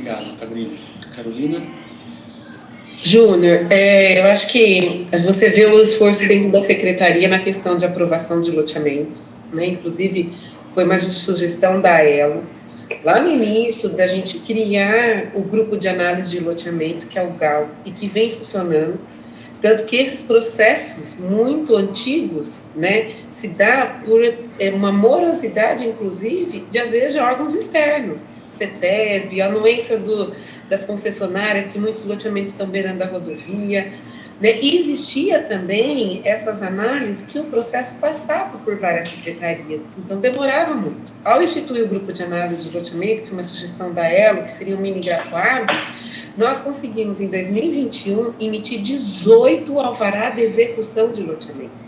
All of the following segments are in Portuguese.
Obrigado, Carolina. Júnior, eu acho que você vê o esforço dentro da secretaria na questão de aprovação de loteamentos, né? Inclusive, foi uma sugestão da ELO, lá no início, da gente criar o grupo de análise de loteamento, que é o GAL, e que vem funcionando. Tanto que esses processos muito antigos, né, se dá por uma morosidade, inclusive, de, às vezes, de órgãos externos, CETESB, a anuência das concessionárias, que muitos loteamentos estão beirando a rodovia, né? E existia também essas análises que o processo passava por várias secretarias, então demorava muito. Ao instituir o grupo de análise de loteamento, que foi uma sugestão da ELO, que seria um mini GRACOAB, nós conseguimos, em 2021, emitir 18 alvará de execução de loteamento.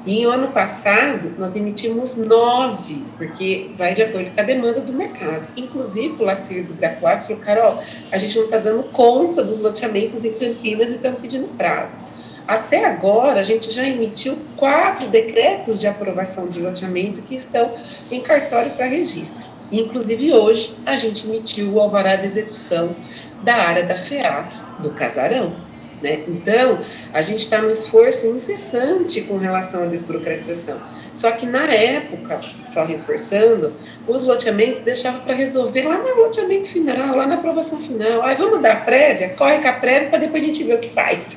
E no ano passado, nós emitimos 9, porque vai de acordo com a demanda do mercado. Inclusive, o Lacer do Grapuá falou, Carol, a gente não está dando conta dos loteamentos em Campinas e estamos pedindo prazo. Até agora, a gente já emitiu 4 decretos de aprovação de loteamento que estão em cartório para registro. Inclusive, hoje, a gente emitiu o alvará de execução da área da FEAC, do Casarão. Né? Então, a gente está num esforço incessante com relação à desburocratização. Só que, na época, só reforçando, os loteamentos deixavam para resolver lá no loteamento final, lá na aprovação final. Aí, vamos dar a prévia? Corre com a prévia para depois a gente ver o que faz.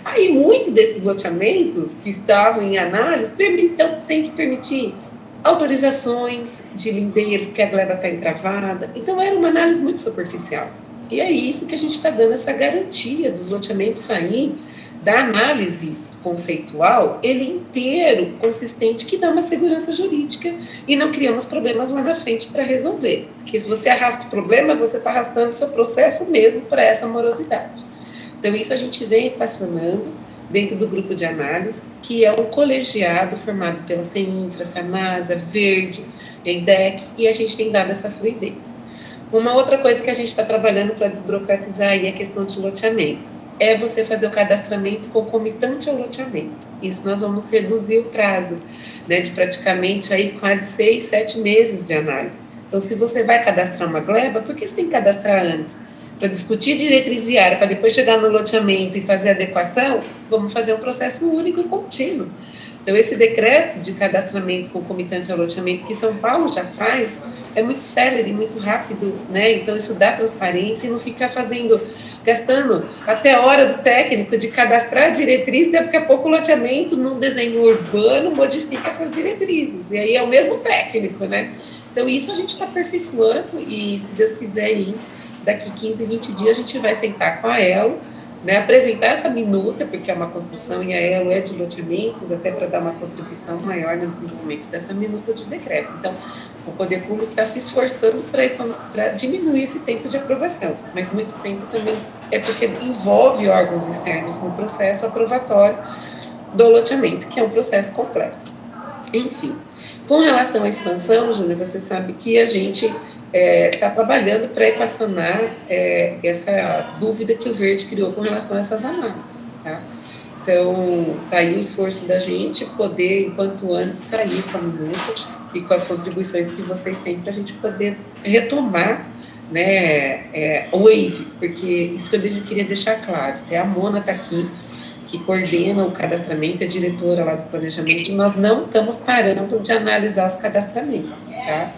Aí, muitos desses loteamentos que estavam em análise, então, tem que permitir autorizações de lindeiros, porque a gleba está entravada. Então, era uma análise muito superficial. E é isso que a gente está dando, essa garantia dos loteamentos sair da análise conceitual, ele inteiro, consistente, que dá uma segurança jurídica e não criamos problemas lá na frente para resolver. Porque se você arrasta o problema, você está arrastando o seu processo mesmo para essa morosidade. Então, isso a gente vem equacionando dentro do grupo de análise, que é um colegiado formado pela CENINFRA, SAMASA, Verde, EIDEC, e a gente tem dado essa fluidez. Uma outra coisa que a gente está trabalhando para desburocratizar aí é a questão de loteamento. É você fazer o cadastramento concomitante ao loteamento. Isso nós vamos reduzir o prazo, né, de praticamente aí quase 6, 7 meses de análise. Então, se você vai cadastrar uma gleba, por que você tem que cadastrar antes? Para discutir diretriz viária, para depois chegar no loteamento e fazer a adequação, vamos fazer um processo único e contínuo. Então, esse decreto de cadastramento concomitante ao loteamento que São Paulo já faz, é muito célere, muito rápido, né? Então, isso dá transparência e não fica gastando até a hora do técnico de cadastrar a diretriz, daqui a pouco o loteamento, num desenho urbano, modifica essas diretrizes. E aí é o mesmo técnico, né? Então, isso a gente está aperfeiçoando e, se Deus quiser ir, daqui 15, 20 dias a gente vai sentar com a ELO, né, apresentar essa minuta, porque é uma construção e a ELO é de loteamentos, até para dar uma contribuição maior no desenvolvimento dessa minuta de decreto. Então, o poder público está se esforçando para diminuir esse tempo de aprovação, mas muito tempo também é porque envolve órgãos externos no processo aprovatório do loteamento, que é um processo complexo. Enfim, com relação à expansão, Júnior, você sabe que a gente está trabalhando para equacionar essa dúvida que o Verde criou com relação a essas análises, tá? Então, está aí o esforço da gente poder, enquanto antes, sair com a minuta e com as contribuições que vocês têm para a gente poder retomar, né, o WAVE, porque isso que eu queria deixar claro, até a Mona está aqui, que coordena o cadastramento, é diretora lá do planejamento, e nós não estamos parando de analisar os cadastramentos, tá?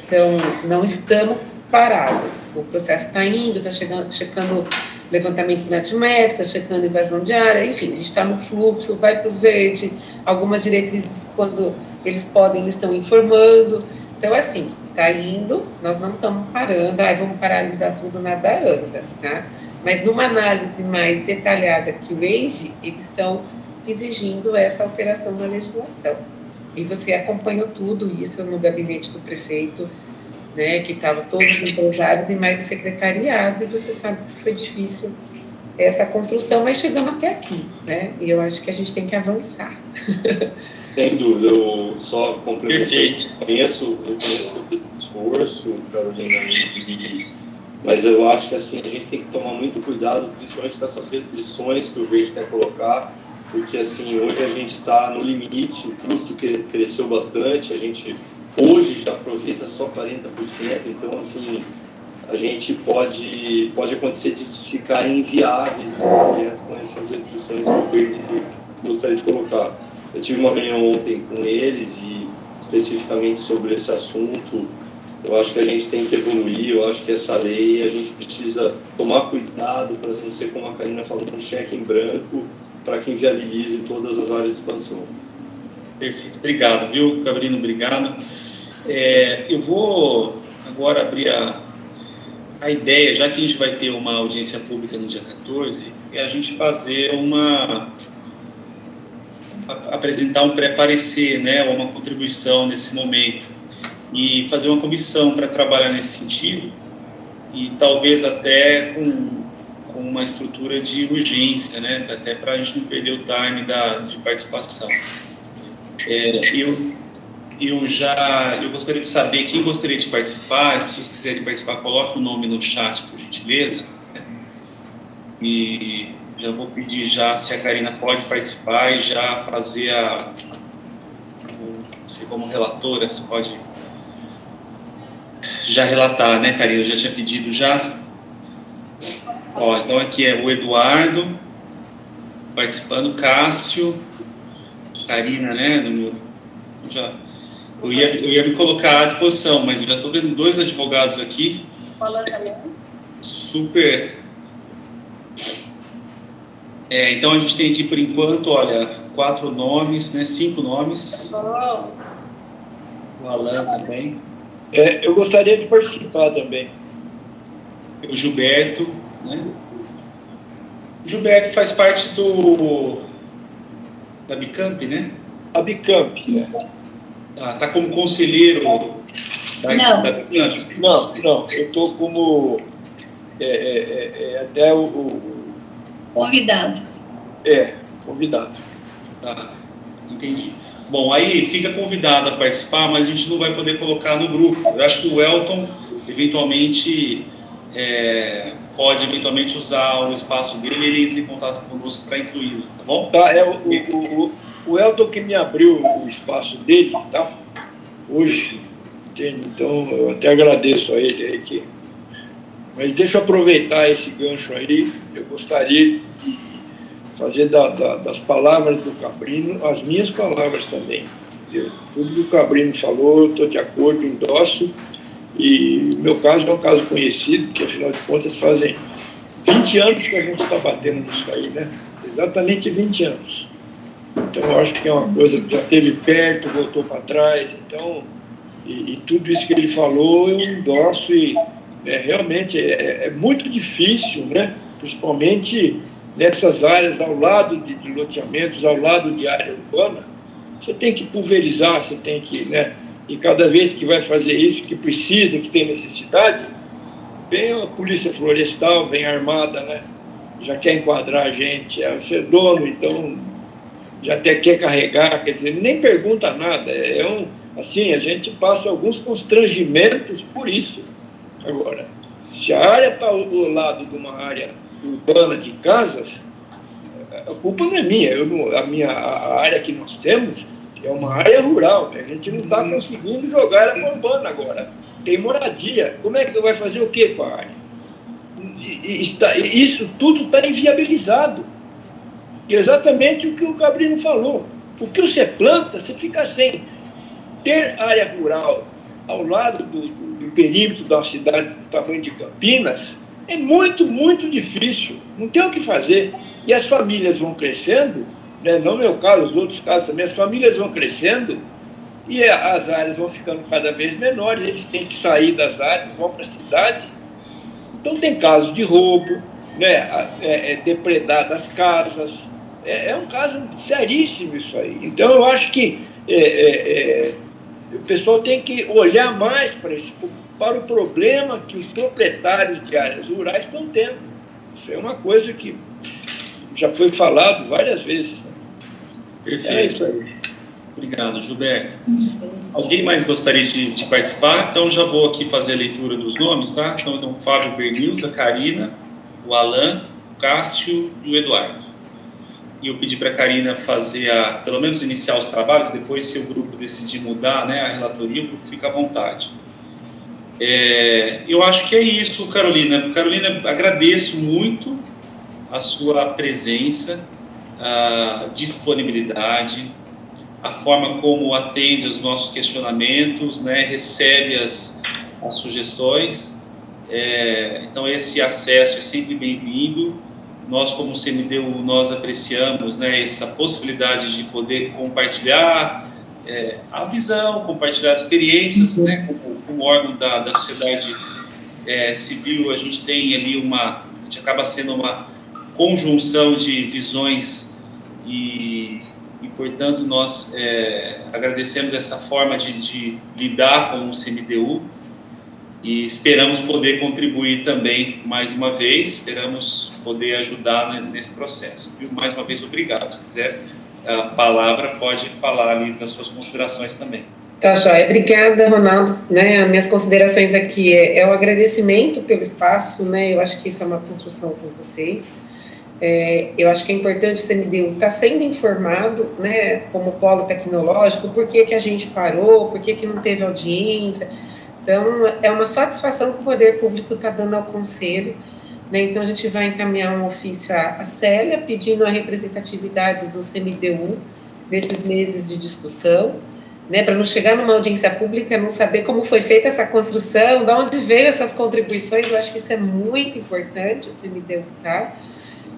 Então, não estamos parados. O processo está indo, está checando levantamento métrico, checando invasão de área, enfim, a gente está no fluxo, vai para o verde, algumas diretrizes, quando eles podem, eles estão informando. Então, assim, está indo, nós não estamos parando, vamos paralisar tudo, nada anda, tá? Mas numa análise mais detalhada que o WAVE, eles estão exigindo essa alteração na legislação. E você acompanhou tudo isso no gabinete do prefeito, né, que estavam todos os empresários e mais o secretariado, e você sabe que foi difícil essa construção, mas chegamos até aqui, né, e eu acho que a gente tem que avançar. Sem dúvida, eu só complemento. Perfeito. Eu conheço o esforço, Carolina, mas eu acho que assim, a gente tem que tomar muito cuidado, principalmente com essas restrições que o Verde quer colocar, porque assim, hoje a gente está no limite, o custo cresceu bastante, a gente hoje já aproveita só 40%, então assim, a gente pode acontecer de ficar inviáveis os projetos com essas restrições que o Verde gostaria de colocar. Eu tive uma reunião ontem com eles e especificamente sobre esse assunto. Eu acho que a gente tem que evoluir, eu acho que essa lei a gente precisa tomar cuidado para não ser, como a Karina falou, um cheque em branco para que inviabilize todas as áreas de expansão. Perfeito, obrigado, viu, Cabrino, obrigado. Eu vou agora abrir a ideia, já que a gente vai ter uma audiência pública no dia 14, é a gente fazer apresentar um pré-parecer, né, ou uma contribuição nesse momento, e fazer uma comissão para trabalhar nesse sentido, e talvez até com uma estrutura de urgência, né, até para a gente não perder o time de participação. Eu gostaria de saber quem gostaria de participar. As pessoas que quiserem participar, coloque o nome no chat, por gentileza, né? E já vou pedir se a Karina pode participar e já fazer você como relatora, você pode já relatar, né, Karina? Eu já tinha pedido já. Então aqui é o Eduardo participando, Cássio, Karina, né? Eu ia me colocar à disposição, mas eu já estou vendo 2 advogados aqui. Falando também. Super. Então a gente tem aqui por enquanto, olha, 4 nomes, né? 5 nomes. O Alan também. Eu gostaria de participar também. O Gilberto, né? O Gilberto faz parte da Bicamp, né? A Bicamp, né? Tá como conselheiro da Bicamp? Não, eu estou como até convidado. Convidado. Tá, entendi. Bom, aí fica convidado a participar, mas a gente não vai poder colocar no grupo. Eu acho que o Elton, eventualmente, pode eventualmente usar o espaço dele, ele entra em contato conosco para incluí-lo, tá bom? Tá, o Elton que me abriu o espaço dele, tá? Hoje, entende? Então, eu até agradeço a ele aí Mas deixa eu aproveitar esse gancho aí. Eu gostaria de fazer das palavras do Cabrino as minhas palavras também. Tudo que o Cabrino falou, eu estou de acordo, endosso. E o meu caso é um caso conhecido, que afinal de contas fazem 20 anos que a gente está batendo nisso aí, né? Exatamente 20 anos. Então, eu acho que é uma coisa que já esteve perto, voltou para trás. Então, e tudo isso que ele falou, eu endosso e realmente é muito difícil, né? Principalmente nessas áreas ao lado de loteamentos, ao lado de área urbana. Você tem que pulverizar, você tem que, né? E cada vez que vai fazer isso, que precisa, que tem necessidade, vem a polícia florestal, vem armada, né? Já quer enquadrar a gente, você é dono, então já até quer carregar, quer dizer, nem pergunta nada. Assim, a gente passa alguns constrangimentos por isso. Agora, se a área está ao lado de uma área urbana de casas, a culpa não é minha. A área que nós temos é uma área rural. A gente não está conseguindo jogar ela para urbana agora. Tem moradia. Como é que vai fazer o quê com a área? Isso tudo está inviabilizado. Exatamente o que o Cabrino falou. O que você planta, você fica sem. Ter área rural ao lado do perímetro da cidade do tamanho de Campinas é muito, muito difícil. Não tem o que fazer. E as famílias vão crescendo, né? Não é o meu caso, os outros casos também, as famílias vão crescendo e as áreas vão ficando cada vez menores, eles têm que sair das áreas, vão para a cidade. Então tem casos de roubo, né? Depredar das casas. É um caso seríssimo isso aí. Então eu acho que o pessoal tem que olhar mais para o problema que os proprietários de áreas rurais estão tendo. Isso é uma coisa que já foi falado várias vezes. Perfeito. É isso aí. Obrigado, Gilberto. Alguém mais gostaria de participar? Então, já vou aqui fazer a leitura dos nomes, tá? Então o Fábio Bernils, a Karina, o Alan, o Cássio e o Eduardo. E eu pedi para a Karina fazer, pelo menos iniciar os trabalhos, depois se o grupo decidir mudar, né, a relatoria, o grupo fica à vontade. Eu acho que é isso, Carolina. Carolina, agradeço muito a sua presença, a disponibilidade, a forma como atende aos nossos questionamentos, né, recebe as sugestões. Então, esse acesso é sempre bem-vindo. Nós, como CMDU, nós apreciamos, né, essa possibilidade de poder compartilhar a visão, compartilhar as experiências, né, como órgão da sociedade civil. A gente tem ali a gente acaba sendo uma conjunção de visões e portanto, nós agradecemos essa forma de lidar com o CMDU e esperamos poder contribuir também mais uma vez, esperamos poder ajudar nesse processo. Viu? Mais uma vez, obrigado. Se quiser a palavra, pode falar ali das suas considerações também. Tá, joia. Obrigada, Ronaldo. Né, as minhas considerações aqui é o agradecimento pelo espaço, né, eu acho que isso é uma construção com vocês. Eu acho que é importante o CMDU estar sendo informado, né, como polo tecnológico, por que a gente parou, por que não teve audiência. Então, é uma satisfação que o poder público está dando ao conselho, né. Então, a gente vai encaminhar um ofício à Célia, pedindo a representatividade do CMDU nesses meses de discussão, né, para não chegar numa audiência pública, não saber como foi feita essa construção, de onde veio essas contribuições. Eu acho que isso é muito importante, o CMDU tá.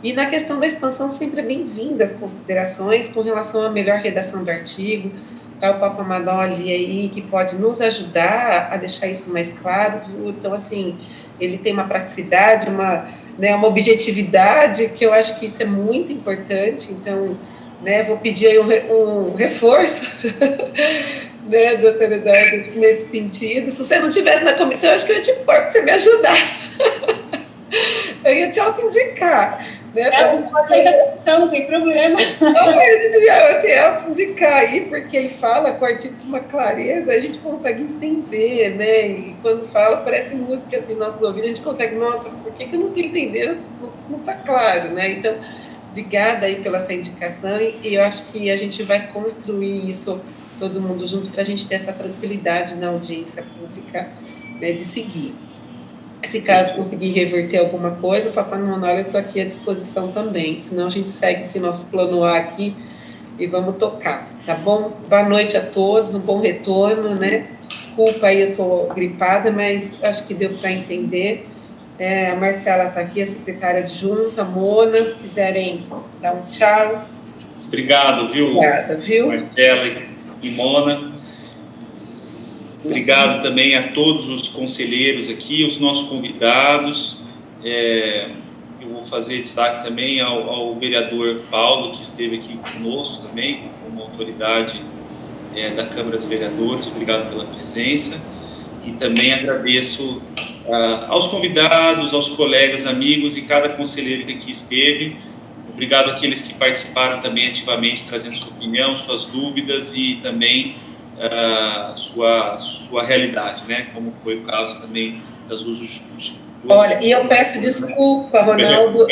E na questão da expansão, sempre é bem-vinda as considerações com relação à melhor redação do artigo. Tá o Papa Madoli aí, que pode nos ajudar a deixar isso mais claro, viu? Então, assim, ele tem uma praticidade, uma objetividade, que eu acho que isso é muito importante. Então, né, vou pedir aí um reforço né, doutor Eduardo, nesse sentido. Se você não estivesse na comissão, eu acho que eu ia te pôr para você me ajudar. Eu ia te auto-indicar. Né, pode sair da comissão, não tem problema. Eu ia te auto-indicar aí, porque ele fala com o artigo com uma clareza, a gente consegue entender, né? E quando fala, parece música assim, nossos ouvidos, a gente consegue, nossa, por que eu não estou entendendo? Não está claro, né? Então, obrigada aí pela sua indicação, e eu acho que a gente vai construir isso, todo mundo junto, para a gente ter essa tranquilidade na audiência pública, né, de seguir. Se caso conseguir reverter alguma coisa, Papai Manuel, eu estou aqui à disposição também, senão a gente segue aqui nosso plano A aqui e vamos tocar, tá bom? Boa noite a todos, um bom retorno, né? Desculpa aí, eu estou gripada, mas acho que deu para entender. A Marcela está aqui, a secretária adjunta, Mona, se quiserem dar um tchau. Obrigado, viu? Obrigada, viu? Marcela e Mona. Obrigado também a todos os conselheiros aqui, os nossos convidados. Eu vou fazer destaque também ao vereador Paulo, que esteve aqui conosco também, como autoridade da Câmara dos Vereadores. Obrigado pela presença. E também agradeço aos convidados, aos colegas, amigos e cada conselheiro que aqui esteve. Obrigado àqueles que participaram também ativamente, trazendo sua opinião, suas dúvidas e também sua realidade, né? Como foi o caso também das usos. Olha, e eu peço desculpa, Ronaldo,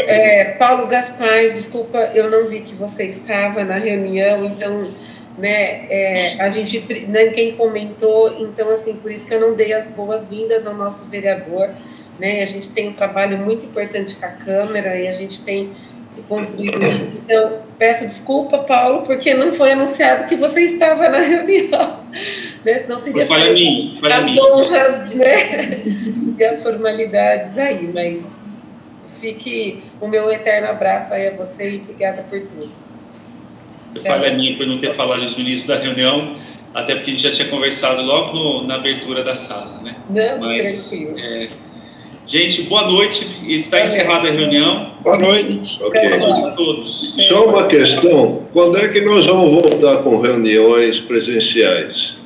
Paulo Gaspar, desculpa, eu não vi que você estava na reunião, então, né, a gente, quem comentou, então, assim, por isso que eu não dei as boas-vindas ao nosso vereador, né, a gente tem um trabalho muito importante com a Câmara e a gente tem construído isso, então, peço desculpa, Paulo, porque não foi anunciado que você estava na reunião, né, senão teria as honras, né, e as formalidades aí, mas fique o meu eterno abraço aí a você e obrigada por tudo. Falha minha por não ter falado isso no início da reunião, até porque a gente já tinha conversado logo na abertura da sala, né? Não, mas, tranquilo. Gente, boa noite, está encerrada a reunião. Boa noite. Okay. Boa noite a todos. Só uma questão, quando é que nós vamos voltar com reuniões presenciais?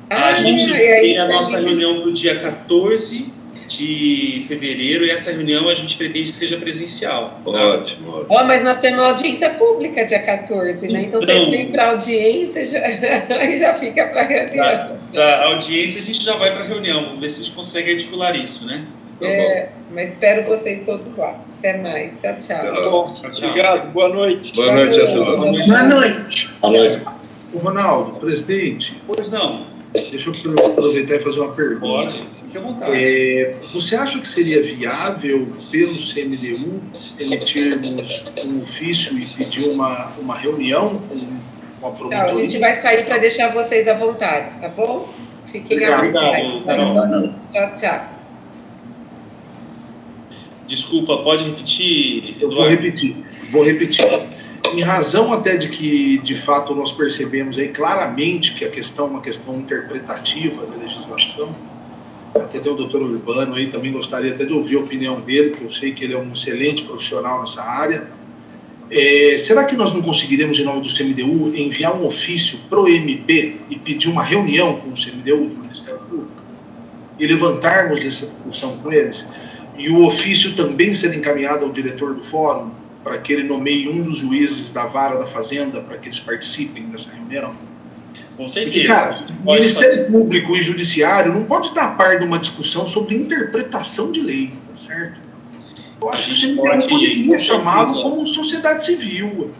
A gente tem a nossa reunião para o dia 14 de fevereiro, e essa reunião a gente pretende que seja presencial. Tá? Ótimo. Mas nós temos uma audiência pública dia 14, né? Então, vocês vêm para a audiência e já fica para a reunião. A audiência a gente já vai para a reunião, vamos ver se a gente consegue articular isso, né? Mas espero vocês todos lá. Até mais. Tchau, tchau. Tá bom. Obrigado. Boa noite. Boa noite a todos. Boa noite. Boa noite. Ronaldo, presidente. Pois não. Deixa eu aproveitar e fazer uma pergunta. Pode. Fique à vontade. Você acha que seria viável, pelo CMDU, emitirmos um ofício e pedir uma reunião com a promotoria? Não, a gente vai sair para deixar vocês à vontade, tá bom? Fiquem à vontade. Obrigado, Carol. Tchau, tchau. Desculpa, pode repetir, Eu Eduardo? vou repetir. Em razão até de que, de fato, nós percebemos aí claramente que a questão é uma questão interpretativa da legislação, até tem o doutor Urbano aí, também gostaria até de ouvir a opinião dele, porque eu sei que ele é um excelente profissional nessa área. Será que nós não conseguiremos, em nome do CMDU, enviar um ofício para o MP e pedir uma reunião com o CMDU do Ministério Público e levantarmos essa discussão com eles? E o ofício também ser encaminhado ao diretor do fórum, para que ele nomeie um dos juízes da vara da Fazenda para que eles participem dessa reunião? Com certeza. Porque, cara, o Ministério Público e Judiciário não pode estar a par de uma discussão sobre interpretação de lei, tá certo? Eu acho que o CMDU poderia chamá-lo como sociedade civil.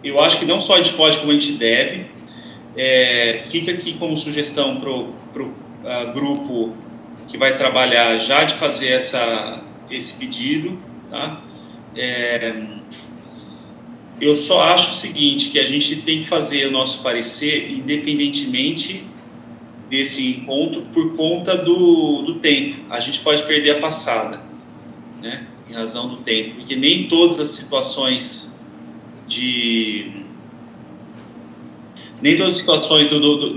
Eu acho que não só a gente pode, como a gente deve. Fica aqui como sugestão para o grupo que vai trabalhar já de fazer esse pedido, tá? Eu só acho o seguinte, que a gente tem que fazer o nosso parecer independentemente desse encontro por conta do tempo. A gente pode perder a passada, né? Em razão do tempo, porque nem todas as situações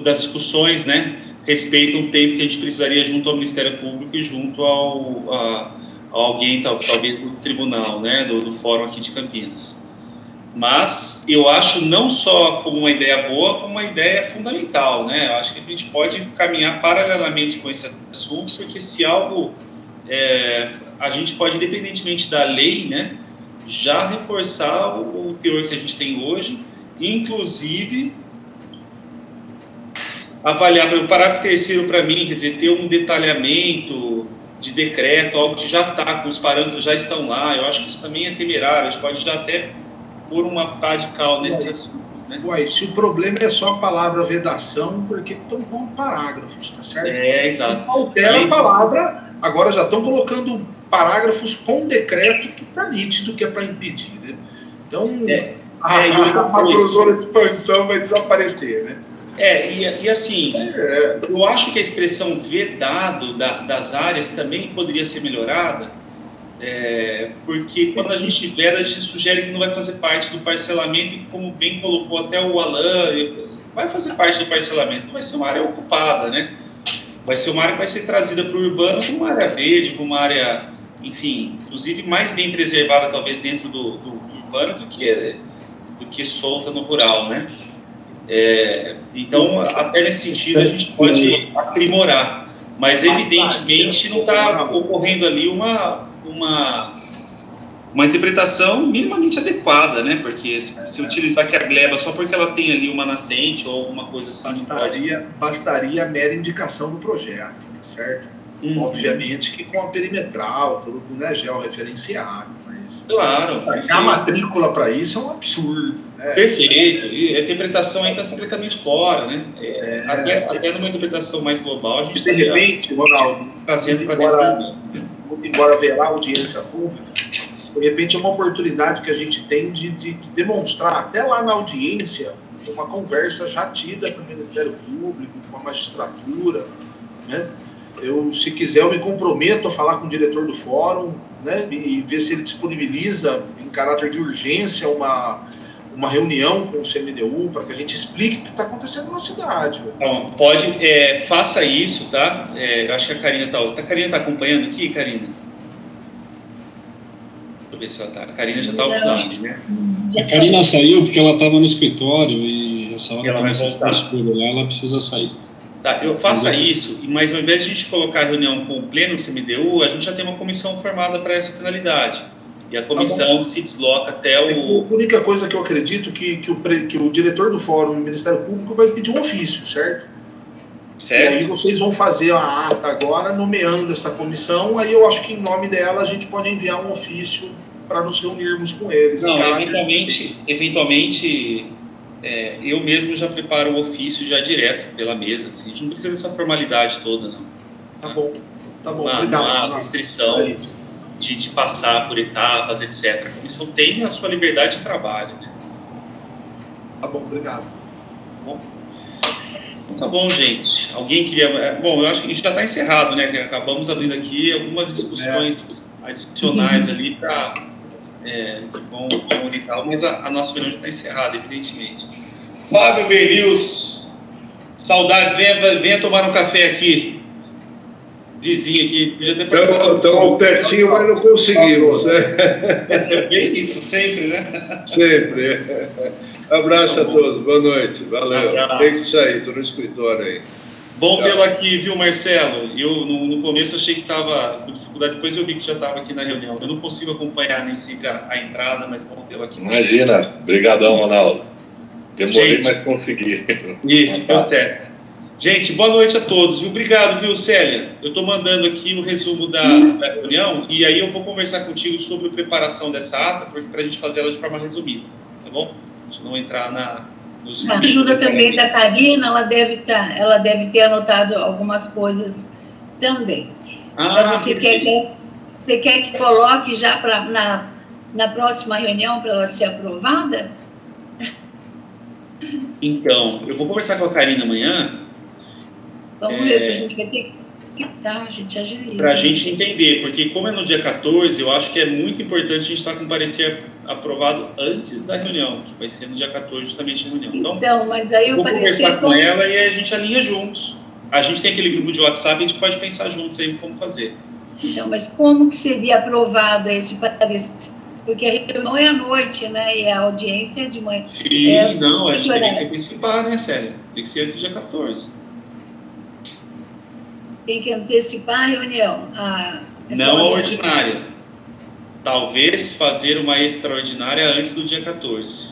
das discussões, né, respeitam o tempo que a gente precisaria junto ao Ministério Público e junto a alguém, talvez, do tribunal, né, do fórum aqui de Campinas. Mas eu acho não só como uma ideia boa, como uma ideia fundamental, né? Eu acho que a gente pode caminhar paralelamente com esse assunto, porque se algo a gente pode, independentemente da lei, né, já reforçar o teor que a gente tem hoje, inclusive avaliar o parágrafo 3º para mim, quer dizer, ter um detalhamento de decreto, algo que já está, com os parâmetros já estão lá. Eu acho que isso também é temerário, a gente pode já até pôr uma pá de cal nesse assunto, né? Uai, se o problema é só a palavra vedação, porque estão com parágrafos, tá certo? Exato. Não altera a palavra, agora já estão colocando parágrafos com decreto que está nítido que é para impedir, né? Então, a macrozona de expansão vai desaparecer, né? E assim, eu acho que a expressão vedado das áreas também poderia ser melhorada, porque quando a gente veda, a gente sugere que não vai fazer parte do parcelamento, e como bem colocou até o Alain, vai fazer parte do parcelamento, não vai ser uma área ocupada, né? Vai ser uma área que vai ser trazida para o urbano como uma área verde, como uma área, enfim, inclusive mais bem preservada talvez dentro do urbano do que solta no rural, né? Então, até nesse sentido, a gente pode aprimorar, mas evidentemente não está ocorrendo ali uma interpretação minimamente adequada, né? Porque se utilizar que a gleba só porque ela tem ali uma nascente ou alguma coisa assim... Bastaria a mera indicação do projeto, tá certo? Obviamente que com a perimetral, tudo, né, georreferenciado, mas... Claro. A matrícula para isso é um absurdo, né? Perfeito. E a interpretação aí está completamente fora, né? Até numa interpretação mais global, a gente de repente, Ronaldo, trazendo para dentro. Embora haverá audiência pública, de repente é uma oportunidade que a gente tem de demonstrar, até lá na audiência, uma conversa já tida com o Ministério Público, com a magistratura, né? Se quiser, eu me comprometo a falar com o diretor do fórum, né, e ver se ele disponibiliza, em caráter de urgência, uma reunião com o CMDU para que a gente explique o que está acontecendo na cidade. Então, faça isso, tá? Eu acho que a Karina está acompanhando aqui, Karina? Deixa eu ver se ela está. A Karina já está online, né? A Karina saiu porque ela estava no escritório e essa hora ela vai voltar. Lá, ela precisa sair. Tá, faça isso, mas ao invés de a gente colocar a reunião com o pleno do CMDU, a gente já tem uma comissão formada para essa finalidade. E a comissão se desloca até o... A única coisa que eu acredito que o diretor do fórum e o Ministério Público vai pedir um ofício, certo? Certo. E aí vocês vão fazer a ata agora, nomeando essa comissão, aí eu acho que em nome dela a gente pode enviar um ofício para nos reunirmos com eles. Não, eventualmente eu mesmo já preparo o ofício já direto pela mesa, assim. A gente não precisa dessa formalidade toda, não. Tá bom. Tá bom, não obrigado. há restrição É isso. de passar por etapas, etc. A comissão tem a sua liberdade de trabalho, né? Tá bom, obrigado. Então tá bom, gente. Alguém queria... Bom, eu acho que a gente já está encerrado, né? Que acabamos abrindo aqui algumas discussões adicionais ali para que vão orientar, mas a nossa reunião já está encerrada, evidentemente. Fábio Berlius, saudades, venha tomar um café aqui. Vizinho aqui, podia ter Estamos pertinho, mas não conseguimos, né? É bem isso, sempre, né? Sempre. Abraço a todos, boa noite, valeu. Abraço. Tem que sair, estou no escritório aí. Bom tê-lo aqui, viu, Marcelo? Eu, no começo, achei que estava com dificuldade, depois eu vi que já estava aqui na reunião. Eu não consigo acompanhar nem sempre a entrada, mas bom tê-lo aqui. Imagina, brigadão, Ronaldo. Demorei, Gente, mas consegui. Isso, deu certo. Gente, boa noite a todos. E obrigado, viu, Célia? Eu estou mandando aqui o resumo da reunião e aí eu vou conversar contigo sobre a preparação dessa ata para a gente fazer ela de forma resumida, tá bom? A gente não entrar nos... A ajuda também da Karina, ela deve ter anotado algumas coisas também. Então, você quer que coloque já na próxima reunião para ela ser aprovada? Então, eu vou conversar com a Karina amanhã. Vamos ver, a gente vai ter que a gente agiliza. Para a gente entender, porque como é no dia 14, eu acho que é muito importante a gente estar com o parecer aprovado antes da reunião, que vai ser no dia 14 justamente a reunião. Então, mas aí eu vou conversar com ela e aí a gente alinha juntos. A gente tem aquele grupo de WhatsApp, a gente pode pensar juntos aí como fazer. Então, mas como que seria aprovado esse parecer? Porque a reunião é à noite, né? E a audiência é de manhã. Sim, não, a gente teria que antecipar, né, Célia? Tem que ser antes do dia 14. Tem que antecipar a reunião. Não a ordinária. Talvez fazer uma extraordinária antes do dia 14,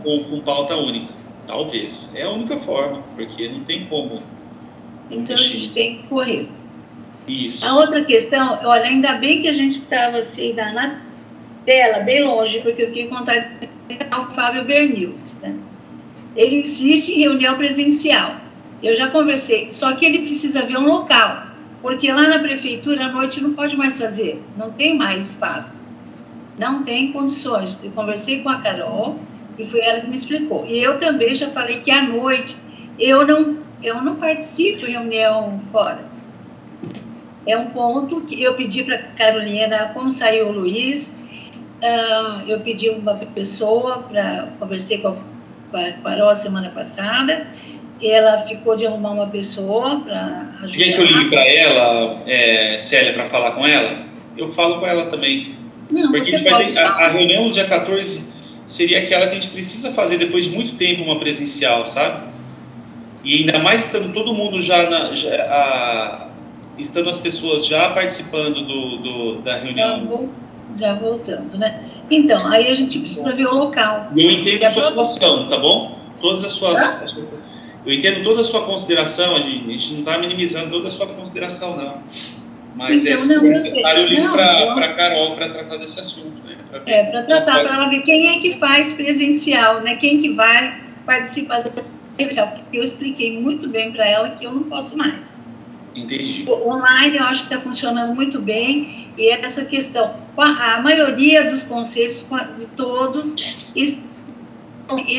com pauta única. Talvez. É a única forma, porque não tem como. Então, a gente tem que correr. Isso. A outra questão, olha, ainda bem que a gente estava assim, na tela, bem longe, porque eu fiquei com vontade de o Fábio Bernius, né? Ele insiste em reunião presencial. Eu já conversei, só que ele precisa ver um local, porque lá na prefeitura à noite não pode mais fazer, não tem mais espaço, não tem condições. Eu conversei com a Carol e foi ela que me explicou. E eu também já falei que à noite eu não participo em reunião fora. É um ponto que eu pedi para a Carolina, como saiu o Luiz, eu pedi uma pessoa, conversei com a Carol semana passada, ela ficou de arrumar uma pessoa para ajudar. Quer que eu ligue para ela, Célia, para falar com ela? Eu falo com ela também. Não, porque a reunião no dia 14 seria aquela que a gente precisa fazer depois de muito tempo, uma presencial, sabe? E ainda mais estando todo mundo estando as pessoas já participando da reunião. Já voltando, né? Então, aí a gente precisa ver o local. Eu entendo a sua situação, tá bom? Todas as suas... Eu entendo toda a sua consideração, a gente não está minimizando toda a sua consideração, não. Mas então, se necessário, eu ligo para a Carol para tratar desse assunto. Né? Para tratar, para ela ver quem é que faz presencial, né? Quem que vai participar do presencial. Porque eu expliquei muito bem para ela que eu não posso mais. Entendi. O online eu acho que está funcionando muito bem, e essa questão, a maioria dos conselhos, quase todos, e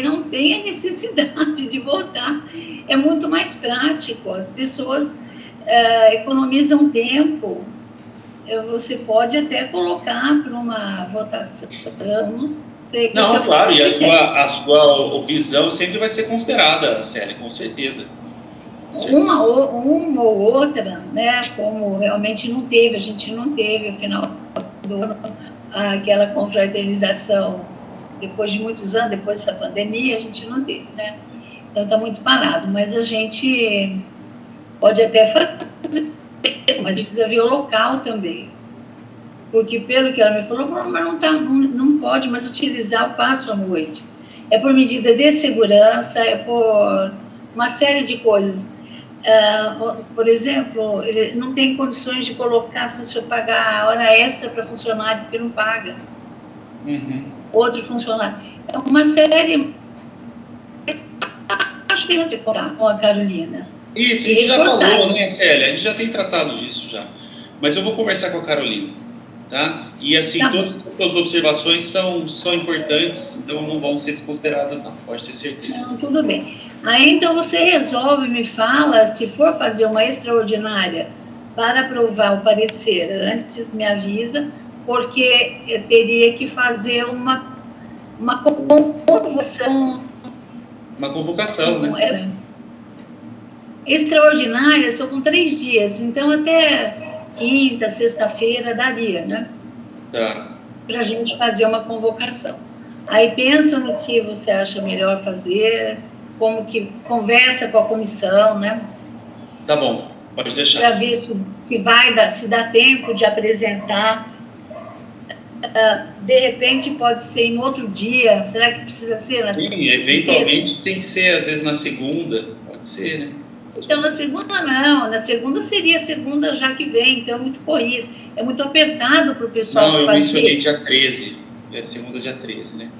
não tem a necessidade de votar. É muito mais prático, as pessoas economizam tempo. Você pode até colocar para uma votação, não sei. Não, claro, e a sua visão sempre vai ser considerada, Célia, com certeza. Uma ou outra, né, como realmente não teve, a gente não teve, no final do ano, aquela confraternização, depois de muitos anos, depois dessa pandemia, a gente não teve, né? Então está muito parado, mas a gente pode até fazer, mas precisa ver o local também. Porque pelo que ela me falou, mas não pode mais utilizar o passo à noite. É por medida de segurança, é por uma série de coisas. Por exemplo, ele não tem condições de pagar a hora extra para funcionário, porque não paga. Outro funcionário. É uma série... Acho que eu tenho que contar com a Carolina. Isso, a gente já falou, né, Célia? A gente já tem tratado disso já. Mas eu vou conversar com a Carolina, tá? E assim, Tá. Todas as suas observações são importantes, então não vão ser desconsideradas, não, pode ter certeza. Não, tudo bem. Aí então você resolve, me fala, se for fazer uma extraordinária para aprovar o parecer, antes me avisa, porque eu teria que fazer uma convocação. Uma convocação, né? Extraordinária são com 3 dias, então até quinta, sexta-feira daria, né? Tá. Para a gente fazer uma convocação. Aí pensa no que você acha melhor fazer, como que conversa com a comissão, né? Tá bom, pode deixar. Para ver se dá tempo de apresentar. De repente pode ser em outro dia, será que precisa ser na Sim, eventualmente tem que ser, às vezes, na segunda, pode ser, né? Então, na segunda não, na segunda seria a segunda já que vem, então é muito corrido, é muito apertado para o pessoal Não, eu fazer. mencionei dia 13, é segunda dia 13, né?